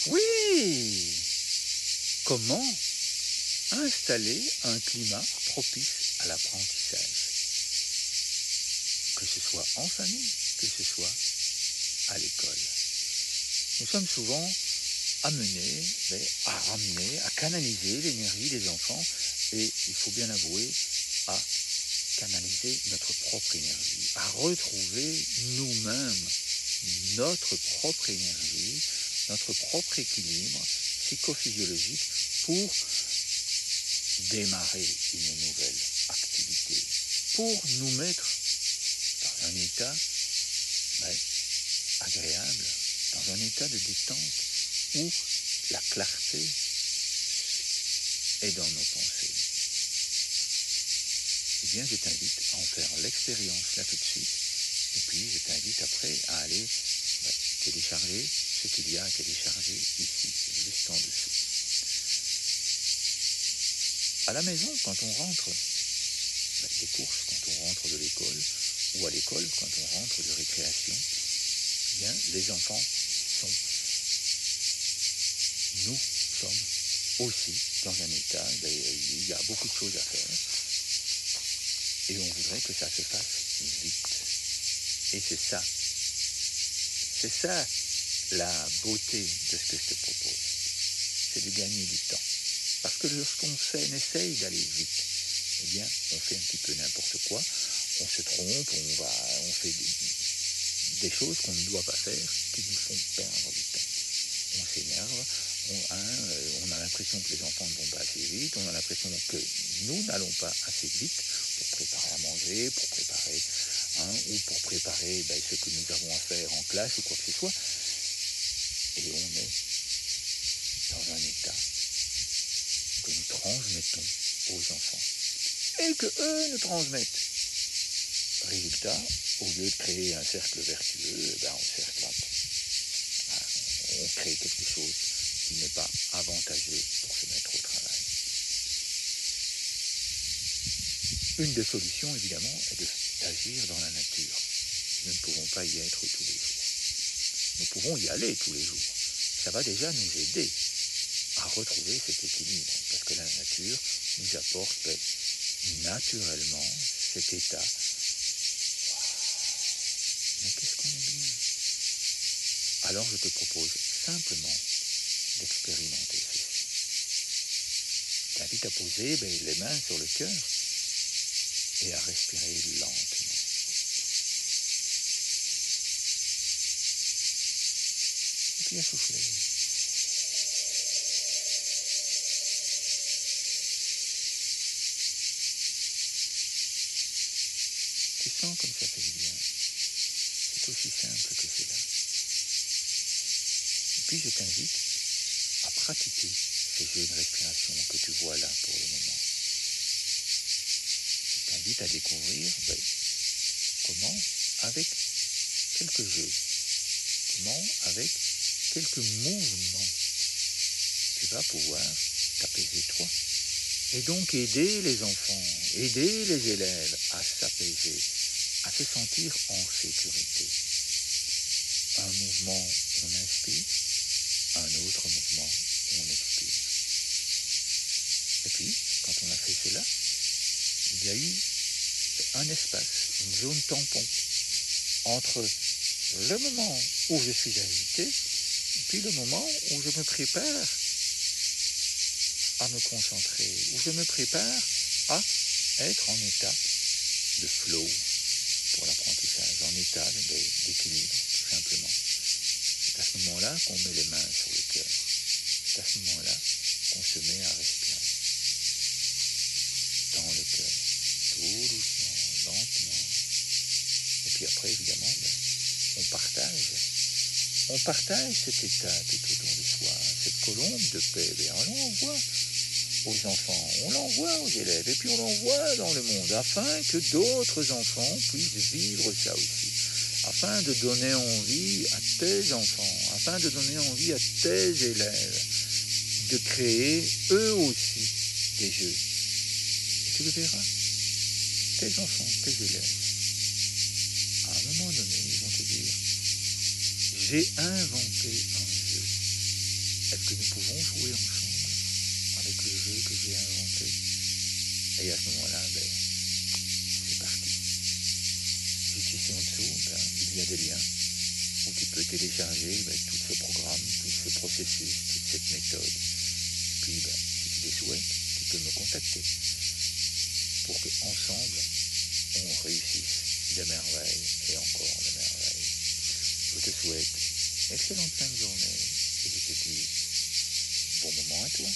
Oui! Comment installer un climat propice à l'apprentissage? Que ce soit en famille, que ce soit à l'école. Nous sommes souvent amenés à ramener, à canaliser l'énergie des enfants et il faut bien avouer à canaliser notre propre énergie, à retrouver nous-mêmes notre propre énergie, notre propre équilibre psychophysiologique pour démarrer une nouvelle activité, pour nous mettre dans un état agréable, dans un état de détente où la clarté est dans nos pensées. Eh bien, je t'invite à en faire l'expérience là tout de suite, et puis je t'invite après à aller télécharger ce qu'il y a à télécharger ici, juste en dessous. À la maison, quand on rentre des courses, quand on rentre de l'école, ou à l'école, quand on rentre de récréation, eh bien, les enfants sont, nous sommes aussi dans un état, il y a beaucoup de choses à faire, et on voudrait que ça se fasse vite. Et c'est ça la beauté de ce que je te propose, c'est de gagner du temps. Parce que lorsqu'on essaye d'aller vite, eh bien, on fait un petit peu n'importe quoi, on se trompe, on fait des choses qu'on ne doit pas faire, qui nous font perdre du temps. On s'énerve, on a l'impression que les enfants ne vont pas assez vite, on a l'impression que nous n'allons pas assez vite pour préparer à manger, pour préparer, ou pour préparer ce que nous avons à faire en classe ou quoi que ce soit. Et on est dans un état que nous transmettons aux enfants et que eux nous transmettent. Résultat, au lieu de créer un cercle vertueux, on crée quelque chose qui n'est pas avantageux pour se mettre au travail. Une des solutions, évidemment, est d'agir dans la nature. Nous ne pouvons pas y être tous les jours. Nous pouvons y aller tous les jours. Ça va déjà nous aider à retrouver cet équilibre, parce que la nature nous apporte naturellement cet état. Mais qu'est-ce qu'on est bien! Alors je te propose simplement d'expérimenter ceci. Je t'invite à poser les mains sur le cœur et à respirer lentement. Et puis à souffler. Tu sens comme ça fait du bien. C'est aussi simple que cela. Et puis je t'invite à pratiquer ces jeux de respiration que tu vois là pour le moment. Je t'invite à découvrir comment, avec quelques jeux, comment, avec quelques mouvements, tu vas pouvoir t'apaiser toi. Et donc aider les enfants, aider les élèves à s'apaiser, à se sentir en sécurité. Un mouvement, on inspire, un autre mouvement, on expire. Et puis, quand on a fait cela, il y a eu un espace, une zone tampon, entre le moment où je suis agité, et puis le moment où je me prépare à me concentrer, où je me prépare à être en état de flow pour l'apprentissage, en état d'équilibre, tout simplement. C'est à ce moment-là qu'on met les mains sur le cœur. C'est à ce moment-là qu'on se met à respirer dans le cœur, tout doucement, lentement. Et puis après, évidemment, on partage cet état tout autour de soi, cette colombe de paix. On l'envoie aux enfants, on l'envoie aux élèves, et puis on l'envoie dans le monde, afin que d'autres enfants puissent vivre ça aussi, afin de donner envie à tes enfants, afin de donner envie à tes élèves, de créer eux aussi des jeux. Et tu le verras, tes enfants, tes élèves, à un moment donné, ils vont te dire, j'ai inventé un jeu. est-ce que nous pouvons jouer ensemble avec le jeu que j'ai inventé? Et à ce moment-là, c'est parti. Juste ici en dessous, il y a des liens où tu peux télécharger tout ce programme, tout ce processus, toute cette méthode. Puis, si tu les souhaites, tu peux me contacter pour qu'ensemble, on réussisse des merveilles et encore des merveilles. Je te souhaite une excellente fin de journée et je te dis bon moment à toi.